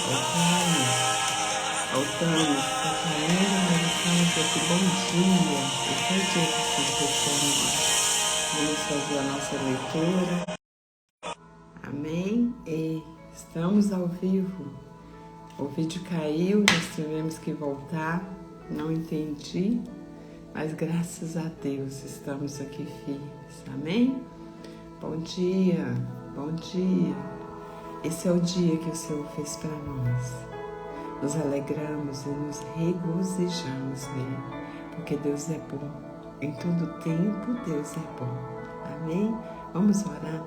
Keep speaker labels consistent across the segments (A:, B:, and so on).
A: Voltamos para a linda meditação desse bom dia. Esse é o dia que o Senhor fez para nós. Vamos fazer a nossa leitura. Amém? E estamos ao vivo. O vídeo caiu, nós tivemos que voltar. Não entendi, mas graças a Deus estamos aqui firmes. Amém? Bom dia, bom dia. Esse é o dia que o Senhor fez para nós. Nos alegramos e nos regozijamos nele, porque Deus é bom. Em todo tempo, Deus é bom. Amém? Vamos orar?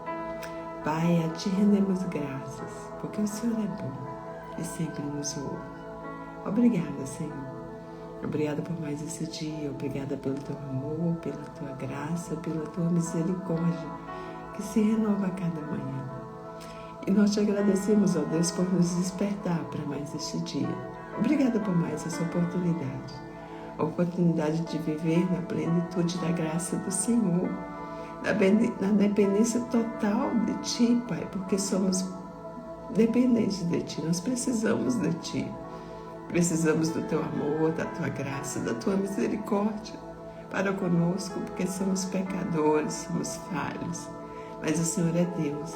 A: Pai, a Ti rendemos graças, porque o Senhor é bom e sempre nos ouve. Obrigada, Senhor. Obrigada por mais esse dia. Obrigada pelo Teu amor, pela Tua graça, pela Tua misericórdia, que se renova a cada manhã. E nós te agradecemos, ó Deus, por nos despertar para mais este dia. Obrigada por mais essa oportunidade. A oportunidade de viver na plenitude da graça do Senhor, na dependência total de Ti, Pai, porque somos dependentes de Ti. Nós precisamos de Ti. Precisamos do Teu amor, da Tua graça, da Tua misericórdia para conosco, porque somos pecadores, somos falhos. Mas o Senhor é Deus.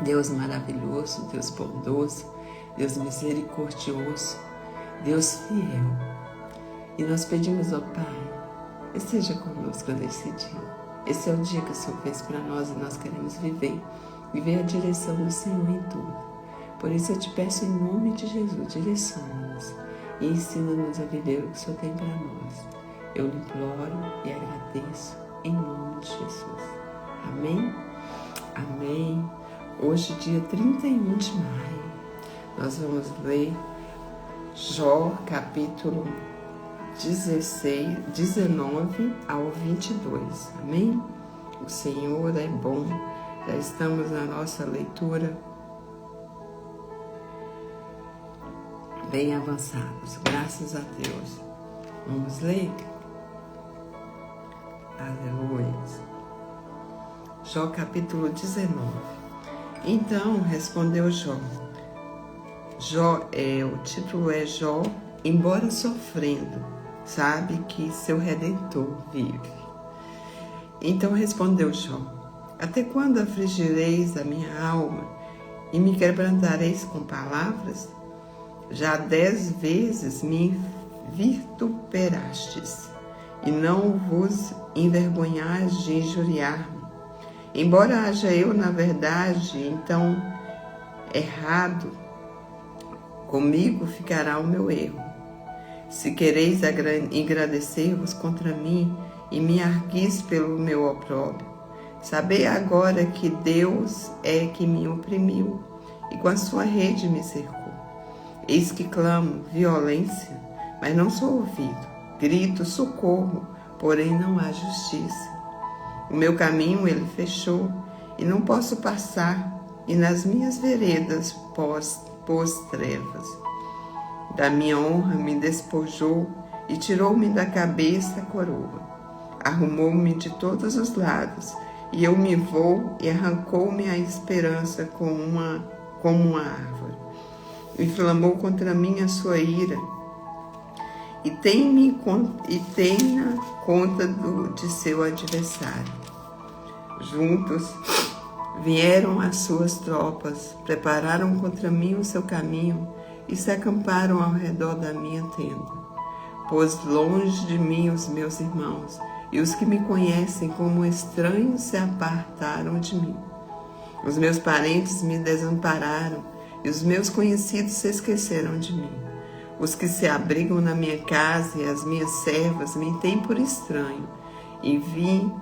A: Deus maravilhoso, Deus bondoso, Deus misericordioso, Deus fiel. E nós pedimos ao Pai, esteja conosco nesse dia. Esse é o dia que o Senhor fez para nós e nós queremos viver a direção do Senhor em tudo. Por isso eu te peço em nome de Jesus, direciona-nos e ensina-nos a viver o que o Senhor tem para nós. Eu lhe imploro e agradeço em nome de Jesus. Amém? Amém. Hoje, dia 31 de maio, nós vamos ler Jó, capítulo 19 ao 22. Amém? O Senhor é bom. Já estamos na nossa leitura bem avançados. Graças a Deus. Vamos ler? Aleluia. Jó, capítulo 19. Então respondeu Jó. O título é Jó, embora sofrendo, sabe que seu Redentor vive. Então respondeu Jó: até quando afligireis a minha alma e me quebrantareis com palavras? Já 10 vezes me vituperastes e não vos envergonhais de injuriar-me. Embora haja eu, na verdade, então errado, comigo ficará o meu erro. Se quereis engrandecer-vos contra mim e me arguis pelo meu opróbrio, sabei agora que Deus é que me oprimiu e com a sua rede me cercou. Eis que clamo violência, mas não sou ouvido. Grito socorro, porém não há justiça. O meu caminho ele fechou e não posso passar, e nas minhas veredas pôs trevas. Da minha honra me despojou e tirou-me da cabeça a coroa. Arrumou-me de todos os lados, e eu me vou e arrancou-me a esperança como uma árvore. Inflamou contra mim a sua ira, e tem na conta de seu adversário. Juntos vieram as suas tropas, prepararam contra mim o seu caminho e se acamparam ao redor da minha tenda. Pôs longe de mim os meus irmãos, e os que me conhecem como estranhos se apartaram de mim. Os meus parentes me desampararam, e os meus conhecidos se esqueceram de mim. Os que se abrigam na minha casa e as minhas servas me têm por estranho, e vim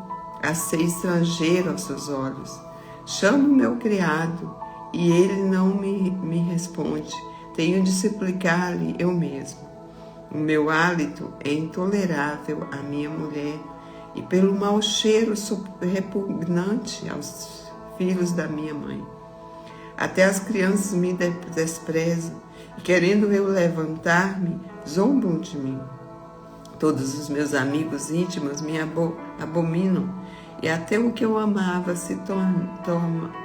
A: a ser estrangeiro aos seus olhos. Chamo o meu criado, e ele não me responde. Tenho de suplicar-lhe eu mesmo. O meu hálito é intolerável à minha mulher, e pelo mau cheiro sou repugnante aos filhos da minha mãe. Até as crianças me desprezam, e querendo eu levantar-me, zombam de mim. Todos os meus amigos íntimos me abominam, e até o que eu amava se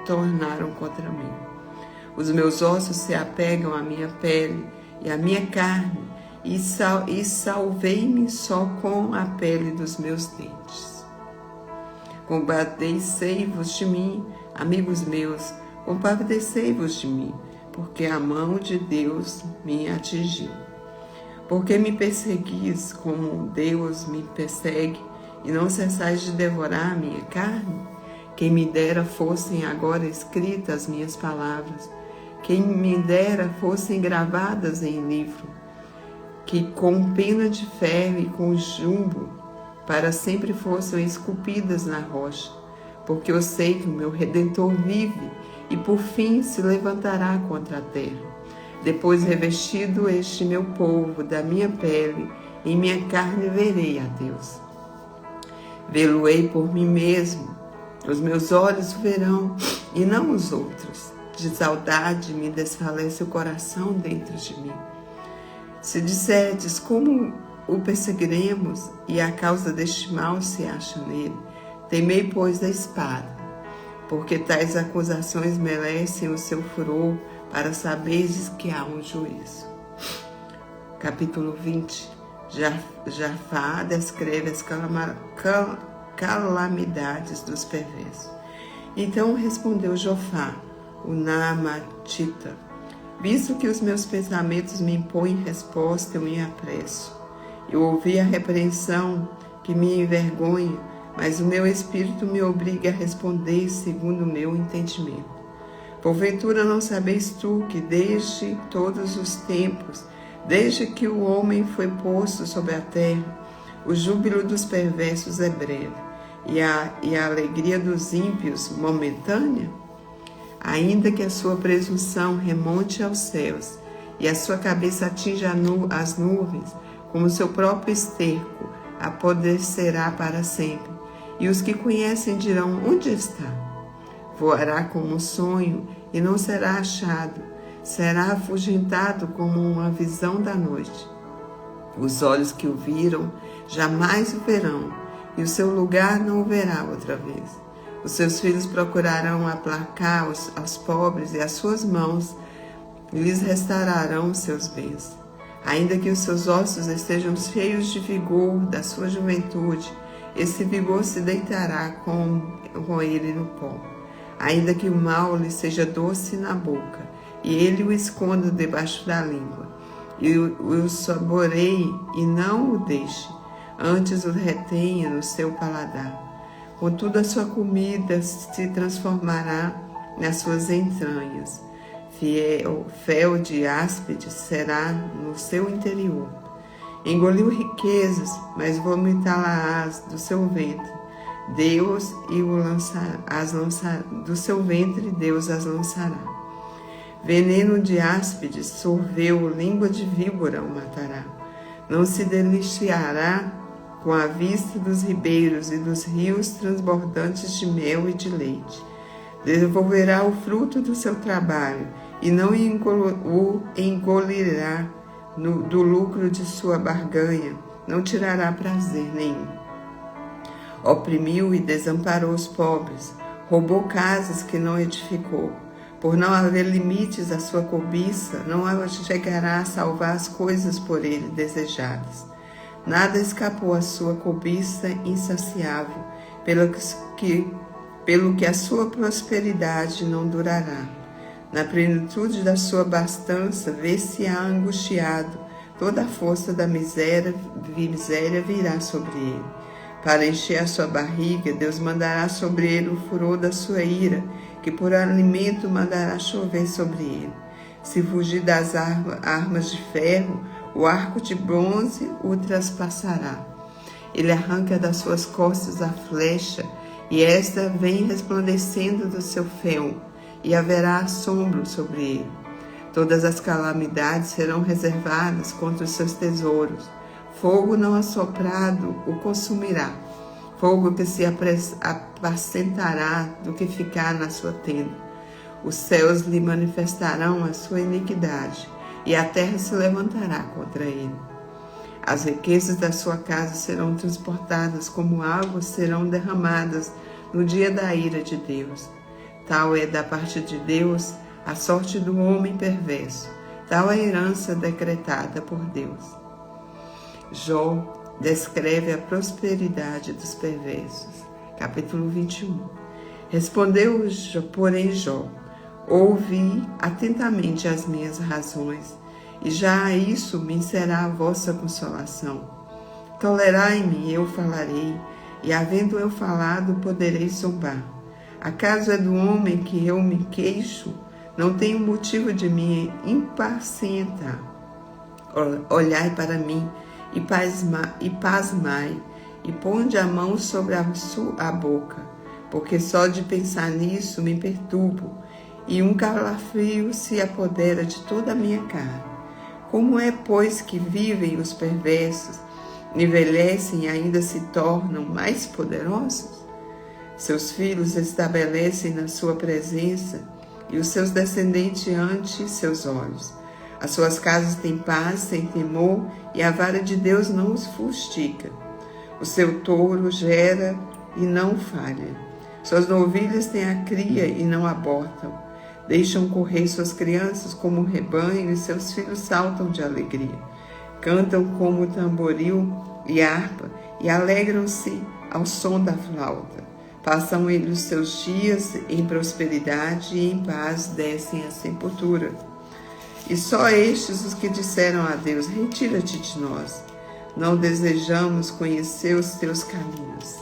A: tornaram contra mim. Os meus ossos se apegam à minha pele e à minha carne, e salvei-me só com a pele dos meus dentes. Compadecei-vos de mim, amigos meus, compadecei-vos de mim, porque a mão de Deus me atingiu. Porque me perseguis como Deus me persegue, e não cessais de devorar a minha carne? Quem me dera fossem agora escritas as minhas palavras, quem me dera fossem gravadas em livro, que com pena de ferro e com jumbo para sempre fossem esculpidas na rocha, porque eu sei que o meu Redentor vive e por fim se levantará contra a terra. Depois revestido este meu povo da minha pele, em minha carne verei a Deus. Vê-lo-ei por mim mesmo, os meus olhos o verão e não os outros. De saudade me desfalece o coração dentro de mim. Se disserdes como o perseguiremos e a causa deste mal se acha nele, temei, pois, da espada, porque tais acusações merecem o seu furor, para saberes que há um juízo. Capítulo 20. Jafá descreve as calamidades dos perversos. Então respondeu Jofá, o Naamatita: visto que os meus pensamentos me impõem resposta, eu me apresso. Eu ouvi a repreensão que me envergonha, mas o meu espírito me obriga a responder segundo o meu entendimento. Porventura não sabeis tu que desde todos os tempos, desde que o homem foi posto sobre a terra, o júbilo dos perversos é breve, e a alegria dos ímpios momentânea? Ainda que a sua presunção remonte aos céus, e a sua cabeça atinja as nuvens, como seu próprio esterco, apodrecerá para sempre, e os que conhecem dirão: onde está? Voará como um sonho e não será achado, será afugentado como uma visão da noite. Os olhos que o viram jamais o verão, e o seu lugar não o verá outra vez. Os seus filhos procurarão aplacar aos pobres, e as suas mãos lhes restaurarão os seus bens. Ainda que os seus ossos estejam cheios de vigor da sua juventude, esse vigor se deitará com ele no pó. Ainda que o mal lhe seja doce na boca, e ele o esconda debaixo da língua, e o saboreie e não o deixe, antes o retenha no seu paladar. Contudo, a sua comida se transformará nas suas entranhas. Fel de áspide será no seu interior. Engoliu riquezas, mas vomitá-las do seu ventre. Deus do seu ventre Deus as lançará. Veneno de áspide sorveu, língua de víbora o matará. Não se deliciará com a vista dos ribeiros e dos rios transbordantes de mel e de leite. Devolverá o fruto do seu trabalho e não o engolirá do lucro de sua barganha, não tirará prazer nenhum. Oprimiu e desamparou os pobres, roubou casas que não edificou. Por não haver limites à sua cobiça, não chegará a salvar as coisas por ele desejadas. Nada escapou à sua cobiça insaciável, pelo que a sua prosperidade não durará. Na plenitude da sua abastança, vê-se-á angustiado, toda a força da miséria virá sobre ele. Para encher a sua barriga, Deus mandará sobre ele o furor da sua ira, que por alimento mandará chover sobre ele. Se fugir das armas de ferro, o arco de bronze o traspassará. Ele arranca das suas costas a flecha, e esta vem resplandecendo do seu fel, e haverá assombro sobre ele. Todas as calamidades serão reservadas contra os seus tesouros. Fogo não assoprado o consumirá, fogo que se apacentará do que ficar na sua tenda. Os céus lhe manifestarão a sua iniquidade, e a terra se levantará contra ele. As riquezas da sua casa serão transportadas como águas serão derramadas no dia da ira de Deus. Tal é da parte de Deus a sorte do homem perverso, tal a herança decretada por Deus. Jó descreve a prosperidade dos perversos. Capítulo 21. Respondeu, porém, Jó: ouvi atentamente as minhas razões, e já a isso me será a vossa consolação. Tolerai-me, eu falarei, e havendo eu falado, poderei zombar. Acaso é do homem que eu me queixo? Não tenho motivo de me impacientar. Olhai para mim e pasmai, e ponde a mão sobre a boca, porque só de pensar nisso me perturbo, e um calafrio se apodera de toda a minha carne. Como é, pois, que vivem os perversos, envelhecem e ainda se tornam mais poderosos? Seus filhos estabelecem na sua presença, e os seus descendentes ante seus olhos. As suas casas têm paz, sem temor, e a vara de Deus não os fustiga. O seu touro gera e não falha. Suas novilhas têm a cria e não abortam. Deixam correr suas crianças como um rebanho, e seus filhos saltam de alegria. Cantam como tamboril e harpa, e alegram-se ao som da flauta. Passam eles os seus dias em prosperidade, e em paz descem à sepultura. E só estes os que disseram a Deus: retira-te de nós. Não desejamos conhecer os teus caminhos.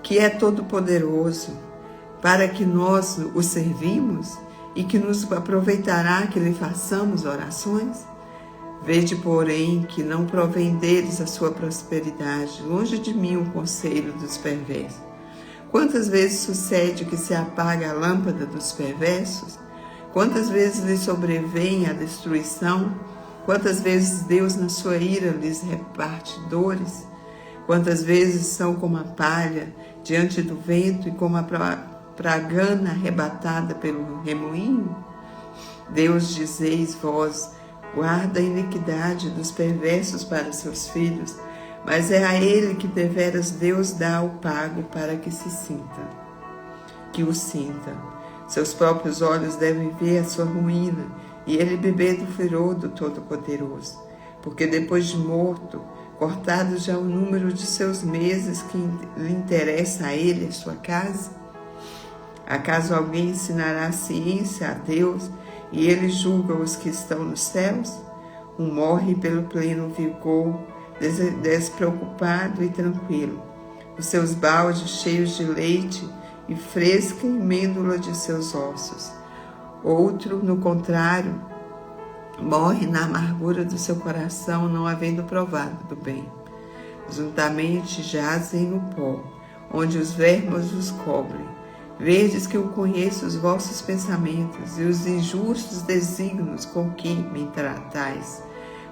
A: Que é todo-poderoso, para que nós o servimos, e que nos aproveitará que lhe façamos orações? Vede, porém, que não provém deles a sua prosperidade, longe de mim o conselho dos perversos. Quantas vezes sucede que se apaga a lâmpada dos perversos? Quantas vezes lhes sobrevém a destruição? Quantas vezes Deus, na sua ira, lhes reparte dores? Quantas vezes são como a palha diante do vento e como a pragana arrebatada pelo remoinho? Deus, dizeis vós, guarda a iniquidade dos perversos para seus filhos, mas é a ele que deveras Deus dá o pago para que o sinta. Seus próprios olhos devem ver a sua ruína, e ele beber do furor do Todo-Poderoso, porque depois de morto, cortado já o número de seus meses, que lhe interessa a ele a sua casa? Acaso alguém ensinará a ciência a Deus, e ele julga os que estão nos céus? Um morre pelo pleno vigor, despreocupado e tranquilo, os seus baldes cheios de leite e fresca emêndula de seus ossos. Outro, no contrário, morre na amargura do seu coração, não havendo provado do bem. Juntamente jazem no pó, onde os vermes os cobrem. Vedes que eu conheço os vossos pensamentos e os injustos desígnios com que me tratais.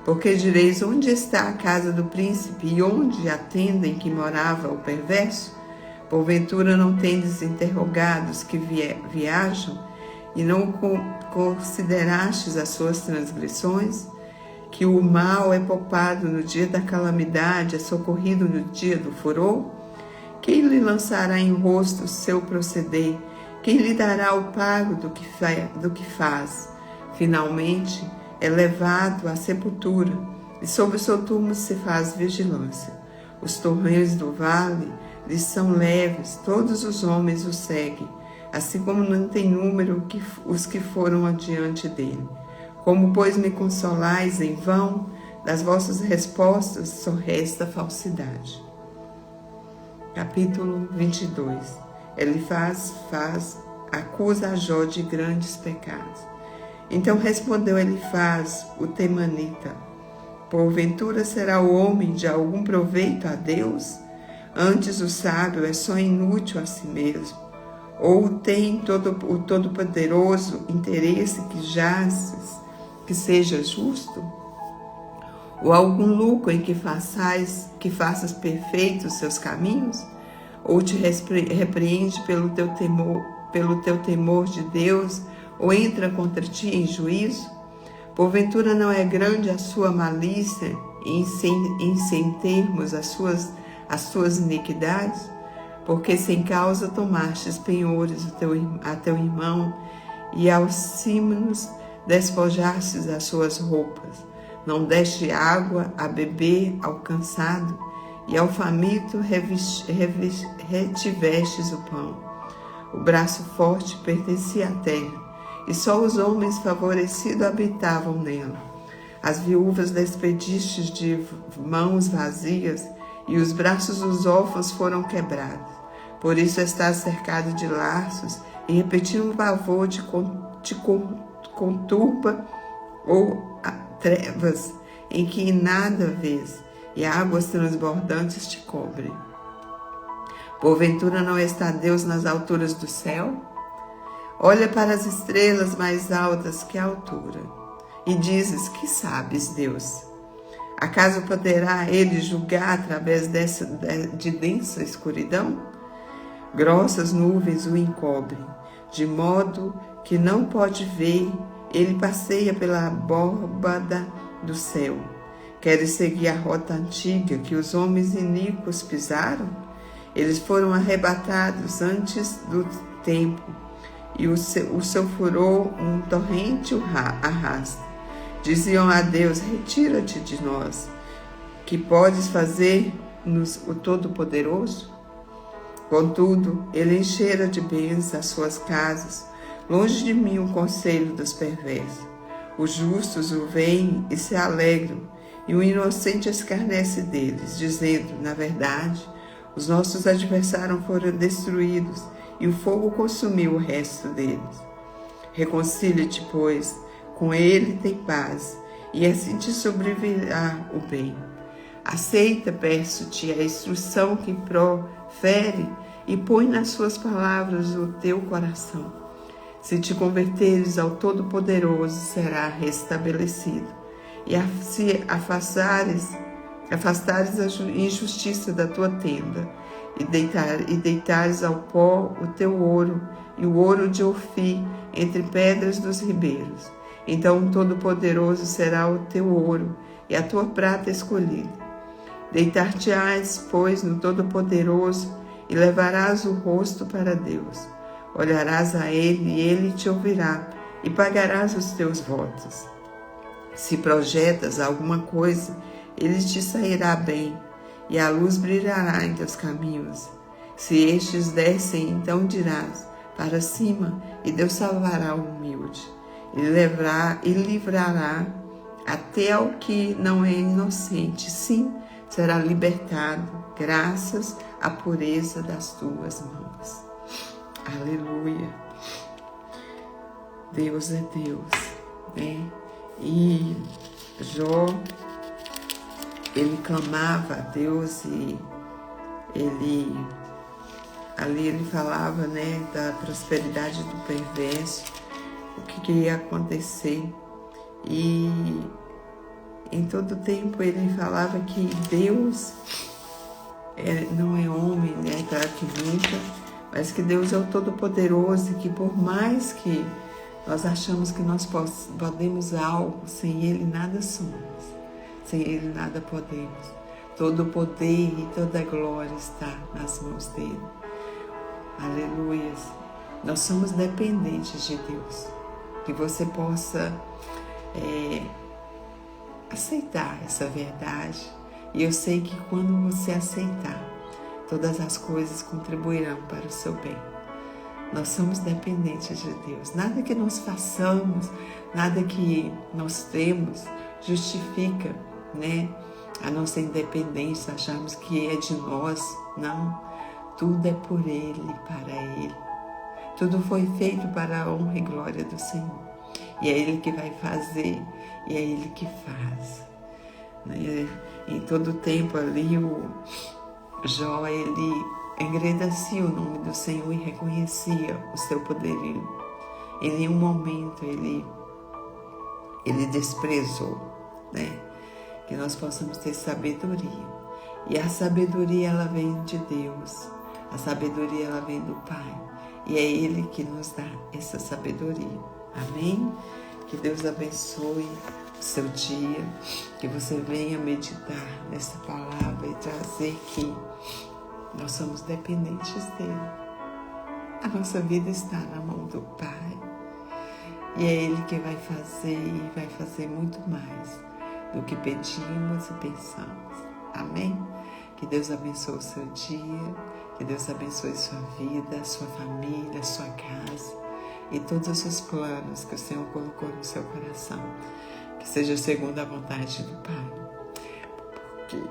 A: Porque direis: onde está a casa do príncipe, e onde atendem que morava o perverso? Porventura não tendes interrogados que viajam, e não considerastes as suas transgressões? Que o mal é poupado no dia da calamidade, é socorrido no dia do furor? Quem lhe lançará em rosto o seu proceder? Quem lhe dará o pago do que faz? Finalmente é levado à sepultura, e sobre o seu túmulo se faz vigilância. Os torrões do vale lhes são leves, todos os homens o seguem, assim como não tem número os que foram adiante dele. Como, pois, me consolais em vão, das vossas respostas só resta falsidade. Capítulo 22. Elifaz acusa a Jó de grandes pecados. Então respondeu Elifaz, o temanita: porventura será o homem de algum proveito a Deus? Antes o sábio é só inútil a si mesmo. Ou tem o Todo-Poderoso interesse que seja justo? Ou algum lucro em que faças perfeitos seus caminhos? Ou te repreende pelo teu temor de Deus, ou entra contra ti em juízo? Porventura não é grande a sua malícia em sem termos as suas iniquidades? porque sem causa tomastes penhores a teu irmão, e aos símenos despojastes as suas roupas. Não deste água a beber ao cansado, e ao faminto retivestes o pão. O braço forte pertencia à terra, e só os homens favorecidos habitavam nela. As viúvas despedistes de mãos vazias, e os braços dos órfãos foram quebrados. Por isso estás cercado de laços, e repetindo o pavor te conturba, ou trevas em que nada vês, e águas transbordantes te cobrem. Porventura não está Deus nas alturas do céu? Olha para as estrelas mais altas que a altura, e dizes: que sabes, Deus? Acaso poderá ele julgar através de densa escuridão? Grossas nuvens o encobrem, de modo que não pode ver. Ele passeia pela abóbada do céu. Queres seguir a rota antiga que os homens iníquos pisaram? Eles foram arrebatados antes do tempo, e o seu furor um torrente o arrasta. Diziam a Deus: retira-te de nós, que podes fazer-nos o Todo-Poderoso? Contudo, ele enchera de bens as suas casas. Longe de mim o conselho dos perversos. Os justos o veem e se alegram, e o inocente escarnece deles, dizendo: na verdade, os nossos adversários foram destruídos, e o fogo consumiu o resto deles. Reconcilia-te, pois, com ele tem paz, e assim te sobrevirá o bem. Aceita, peço-te, a instrução que profere, e põe nas suas palavras o teu coração. Se te converteres ao Todo-Poderoso, será restabelecido. E se afastares a injustiça da tua tenda, e deitares ao pó o teu ouro, e o ouro de Ofir entre pedras dos ribeiros, então o Todo-Poderoso será o teu ouro, e a tua prata escolhida. Deitar-te-ás, pois, no Todo-Poderoso, e levarás o rosto para Deus. Olharás a ele, e ele te ouvirá, e pagarás os teus votos. Se projetas alguma coisa, ele te sairá bem, e a luz brilhará em teus caminhos. Se estes descem, então dirás: para cima, e Deus salvará o humilde. E livrará até ao que não é inocente. Sim, será libertado, graças à pureza das tuas mãos. Aleluia. Deus é Deus, né? E Jó, ele clamava a Deus, e ele falava, né, da prosperidade do perverso, o que ia acontecer. E em todo tempo ele falava que Deus não é homem, né, para que minta, mas que Deus é o Todo-Poderoso, e que por mais que nós achamos que nós podemos algo, sem Ele nada somos, sem Ele nada podemos. Todo o poder e toda a glória está nas mãos dEle. Aleluia. Nós somos dependentes de Deus. Que você possa aceitar essa verdade. E eu sei que quando você aceitar, todas as coisas contribuirão para o seu bem. Nós somos dependentes de Deus. Nada que nós façamos, nada que nós temos justifica, né, a nossa independência, acharmos que é de nós. Não, tudo é por Ele, para Ele. Tudo foi feito para a honra e glória do Senhor. E é Ele que vai fazer, e é Ele que faz. Em todo tempo ali, o Jó, ele engrandecia o nome do Senhor e reconhecia o seu poderio. Em nenhum momento ele desprezou, né? Que nós possamos ter sabedoria. E a sabedoria, ela vem de Deus. A sabedoria, ela vem do Pai. E é Ele que nos dá essa sabedoria. Amém? Que Deus abençoe o seu dia. Que você venha meditar nessa palavra e trazer que Nós somos dependentes dele. A nossa vida está na mão do Pai. E é Ele que vai fazer e vai fazer muito mais do que pedimos e pensamos. Amém? Que Deus abençoe o seu dia, que Deus abençoe sua vida, sua família, sua casa e todos os seus planos que o Senhor colocou no seu coração. Que seja segundo a vontade do Pai. Porque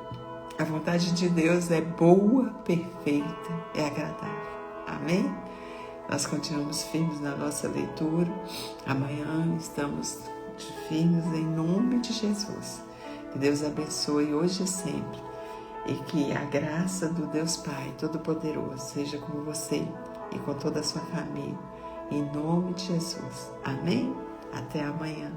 A: a vontade de Deus é boa, perfeita e agradável. Amém? Nós continuamos firmes na nossa leitura. Amanhã estamos firmes em nome de Jesus. Que Deus abençoe hoje e sempre. E que a graça do Deus Pai Todo-Poderoso seja com você e com toda a sua família. Em nome de Jesus. Amém? Até amanhã.